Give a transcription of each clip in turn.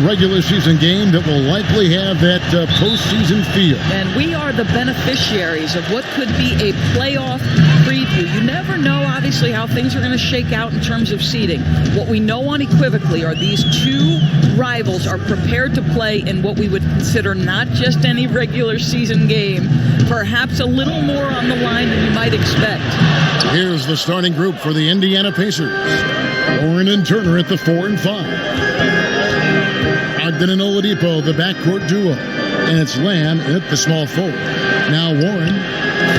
regular season game that will likely have that postseason feel. And we are the beneficiaries of what could be a playoff preview. You never know, obviously, how things are going to shake out in terms of seeding. What we know unequivocally are these two rivals are prepared to play in what we would consider not just any regular season game, perhaps a little more on the line than you might expect. Here's the starting group for the Indiana Pacers. Warren and Turner at the 4 and 5. Ogden and Oladipo, the backcourt duo. And it's Lamb at the small forward. Now Warren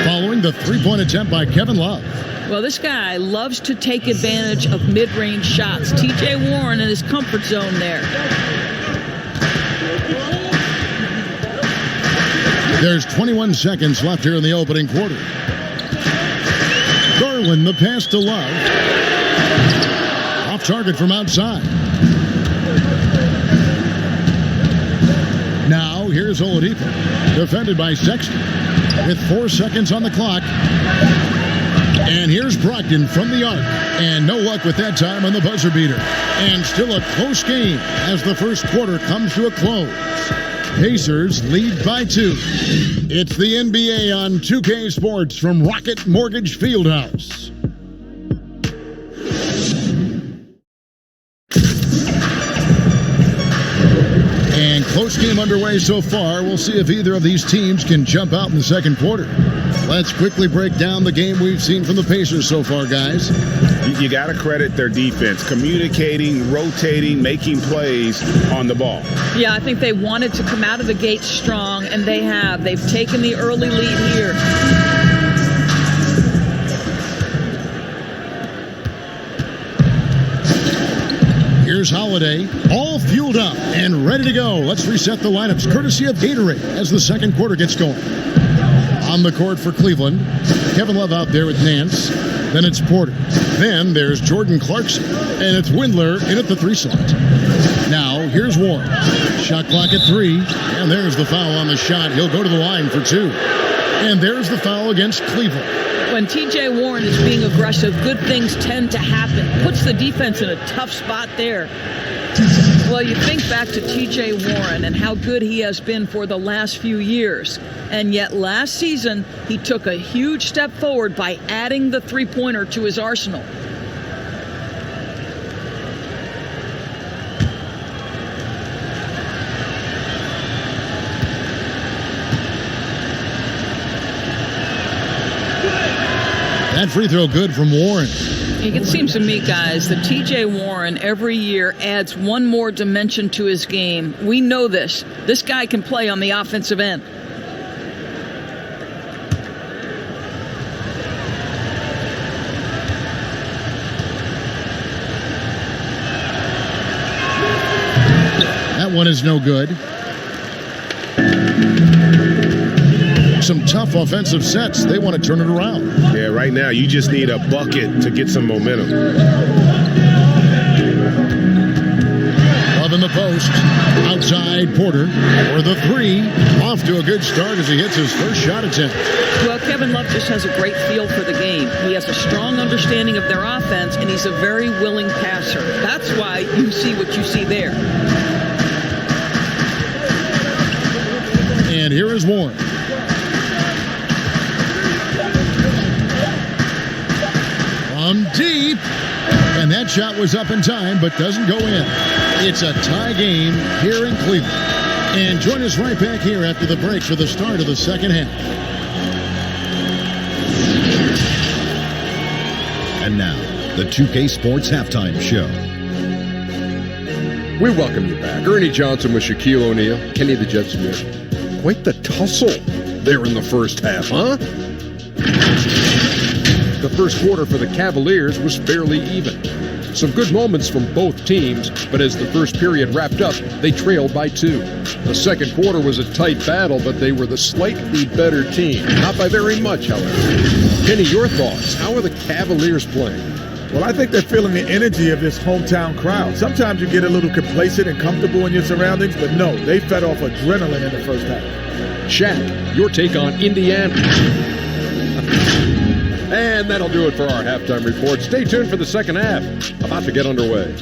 following the three-point attempt by Kevin Love. Well, this guy loves to take advantage of mid-range shots. T.J. Warren in his comfort zone there. There's 21 seconds left here in the opening quarter. Garland, the pass to Love. Off target from outside. Now, here's Oladipo. Defended by Sexton. With 4 seconds on the clock. And here's Brogdon from the arc. And no luck with that time on the buzzer beater. And still a close game as the first quarter comes to a close. Pacers lead by 2. It's the NBA on 2K Sports from Rocket Mortgage Fieldhouse. And close game underway so far. We'll see if either of these teams can jump out in the second quarter. Let's quickly break down the game we've seen from the Pacers so far, guys. You got to credit their defense, communicating, rotating, making plays on the ball. Yeah, I think they wanted to come out of the gate strong, and they have. They've taken the early lead here. Here's Holiday, all fueled up and ready to go. Let's reset the lineups, courtesy of Gatorade, as the second quarter gets going. On the court for Cleveland, Kevin Love out there with Nance. Then it's Porter. Then there's Jordan Clarkson. And it's Windler in at the 3 slot. Now, here's Warren. Shot clock at 3. And there's the foul on the shot. He'll go to the line for 2. And there's the foul against Cleveland. When T.J. Warren is being aggressive, good things tend to happen. Puts the defense in a tough spot there. Well, you think back to T.J. Warren and how good he has been for the last few years. And yet last season, he took a huge step forward by adding the three-pointer to his arsenal. That free throw good from Warren. It seems to me, guys, that T.J. Warren every year adds one more dimension to his game. We know this. This guy can play on the offensive end. That one is no good. Some tough offensive sets. They want to turn it around. Yeah, right now you just need a bucket to get some momentum. Love in the post. Outside Porter for the 3. Off to a good start as he hits his first shot attempt. Well, Kevin Love just has a great feel for the game. He has a strong understanding of their offense, and he's a very willing passer. That's why you see what you see there. And here is Warren. From deep. And that shot was up in time, but doesn't go in. It's a tie game here in Cleveland. And join us right back here after the break for the start of the second half. And now, the 2K Sports Halftime Show. We welcome you back. Ernie Johnson with Shaquille O'Neal, Kenny the Jet Smith. Quite the tussle there in the first half, huh? The first quarter for the Cavaliers was fairly even. Some good moments from both teams, but as the first period wrapped up, they trailed by 2. The second quarter was a tight battle, but they were the slightly better team. Not by very much, however. Kenny, your thoughts? How are the Cavaliers playing? Well, I think they're feeling the energy of this hometown crowd. Sometimes you get a little complacent and comfortable in your surroundings, but no, they fed off adrenaline in the first half. Shaq, your take on Indiana. And that'll do it for our halftime report. Stay tuned for the second half, about to get underway.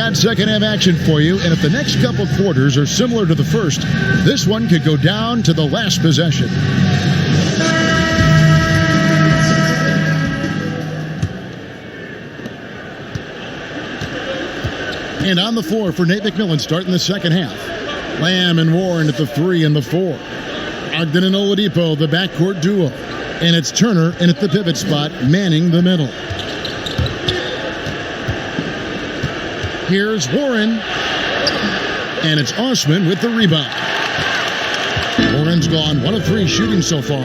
got second half action for you, and if the next couple quarters are similar to the first, this one could go down to the last possession. And on the floor for Nate McMillan starting the second half. Lamb and Warren at the 3 and the 4. Ogden and Oladipo, the backcourt duo. And it's Turner in at the pivot spot, manning the middle. Here's Warren. And it's Osman with the rebound. Warren's gone 1 of 3 shooting so far.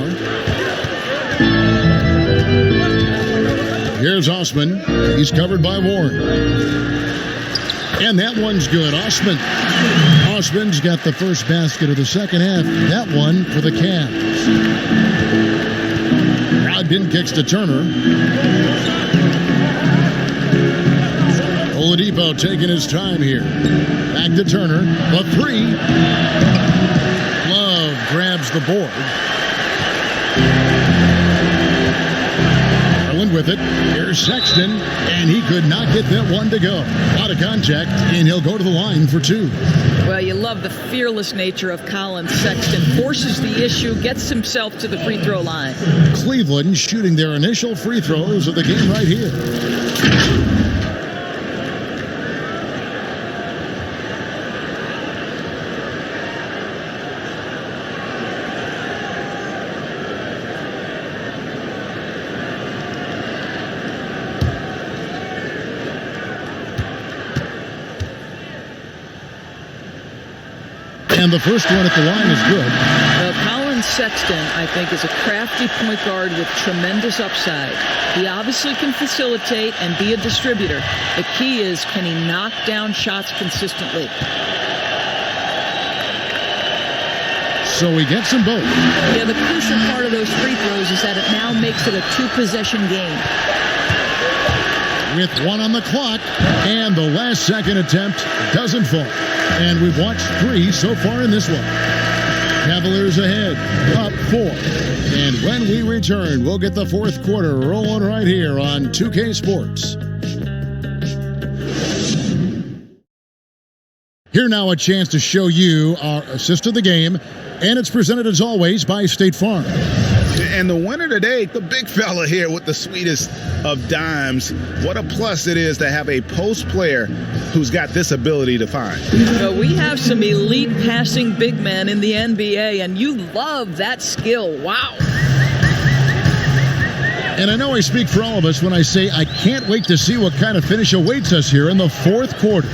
Here's Osman. He's covered by Warren. And that one's good. Osman's got the first basket of the second half. That one for the Cavs. Ogden kicks to Turner. Oladipo taking his time here. Back to Turner. The 3. Love grabs the board. With it. Here's Sexton, and he could not get that one to go. Out of contact, and he'll go to the line for 2. Well, you love the fearless nature of Colin Sexton. Forces the issue, gets himself to the free throw line. Cleveland shooting their initial free throws of the game right here. And the first one at the line is good. Colin Sexton, I think, is a crafty point guard with tremendous upside. He obviously can facilitate and be a distributor. The key is, can he knock down shots consistently? So he gets them both. Yeah, the crucial part of those free throws is that it now makes it a 2-possession game. With 1 on the clock, and the last second attempt doesn't fall. And we've watched 3 so far in this one. Cavaliers ahead, up 4. And when we return, we'll get the fourth quarter rolling right here on 2K Sports. Here now a chance to show you our assist of the game, and it's presented as always by State Farm. And the winner today, the big fella here with the sweetest of dimes. What a plus it is to have a post player who's got this ability to find. Well, we have some elite passing big men in the NBA, and you love that skill. Wow. And I know I speak for all of us when I say I can't wait to see what kind of finish awaits us here in the fourth quarter.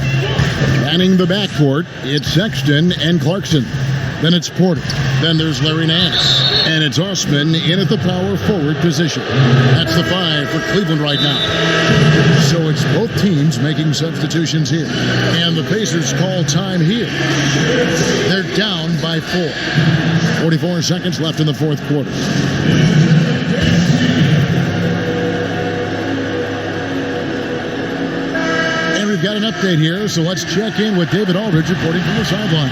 Manning the backcourt, it's Sexton and Clarkson. Then it's Porter. Then there's Larry Nance. And it's Osman in at the power forward position. That's the 5 for Cleveland right now. So it's both teams making substitutions here. And the Pacers call time here. They're down by 4. 44 seconds left in the fourth quarter. We've got an update here, so let's check in with David Aldridge reporting from the sideline.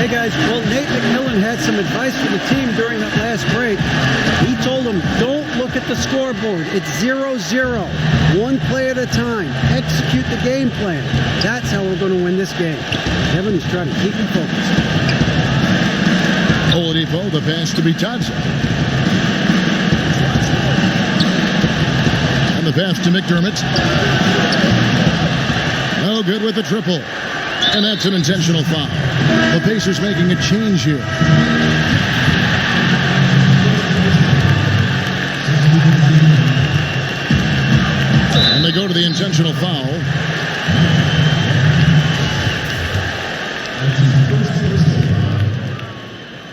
Hey guys, well, Nate McMillan had some advice for the team during that last break. He told them, don't look at the scoreboard. It's 0-0. One play at a time. Execute the game plan. That's how we're going to win this game. Kevin is trying to keep him focused. Oladipo, the pass to Bitadze. And the pass to McDermott. No good with the triple. And that's an intentional foul. The Pacers making a change here. And they go to the intentional foul.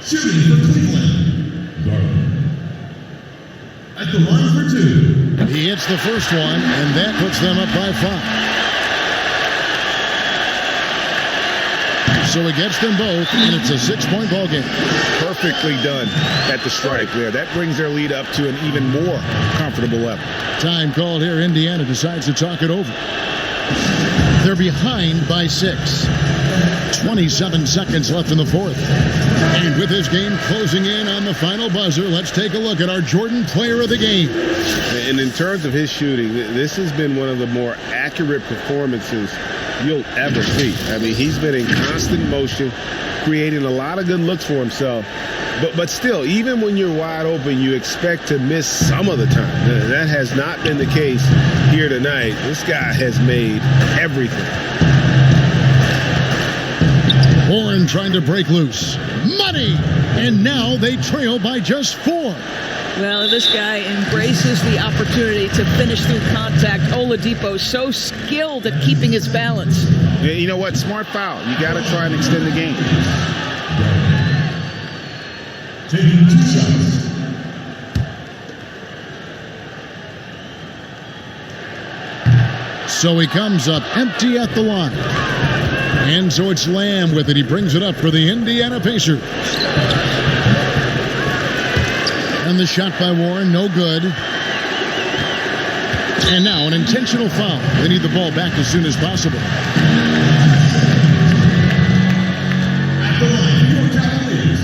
Shooting for Cleveland. At the line for 2. He hits the first one, and that puts them up by 5. So he gets them both, and it's a 6-point ball game. Perfectly done at the strike there. That brings their lead up to an even more comfortable level. Time called here. Indiana decides to talk it over. They're behind by 6. 27 seconds left in the fourth. And with his game closing in on the final buzzer, let's take a look at our Jordan player of the game. And in terms of his shooting, this has been one of the more accurate performances you'll ever see. I mean, he's been in constant motion, creating a lot of good looks for himself. But still, even when you're wide open, you expect to miss some of the time. That has not been the case here tonight. This guy has made everything. Warren trying to break loose. Money! And now they trail by just 4. Well, this guy embraces the opportunity to finish through contact. Oladipo so skilled at keeping his balance. Yeah, you know what? Smart foul. You got to try and extend the game. Taking 2 shots. So he comes up empty at the line. And so it's Lamb with it. He brings it up for the Indiana Pacers. And the shot by Warren, no good. And now an intentional foul. They need the ball back as soon as possible. At the line for your Cavaliers,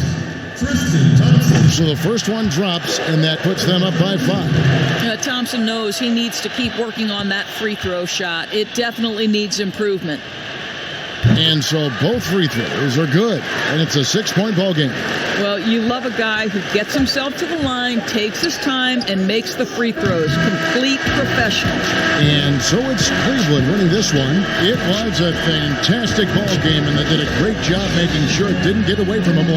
Tristan Thompson. So the first one drops, and that puts them up by 5. Thompson knows he needs to keep working on that free throw shot. It definitely needs improvement. And so both free throws are good, and it's a 6-point ball game. Well, you love a guy who gets himself to the line, takes his time, and makes the free throws. Complete professional. And so it's Cleveland winning this one. It was a fantastic ball game, and they did a great job making sure it didn't get away from them.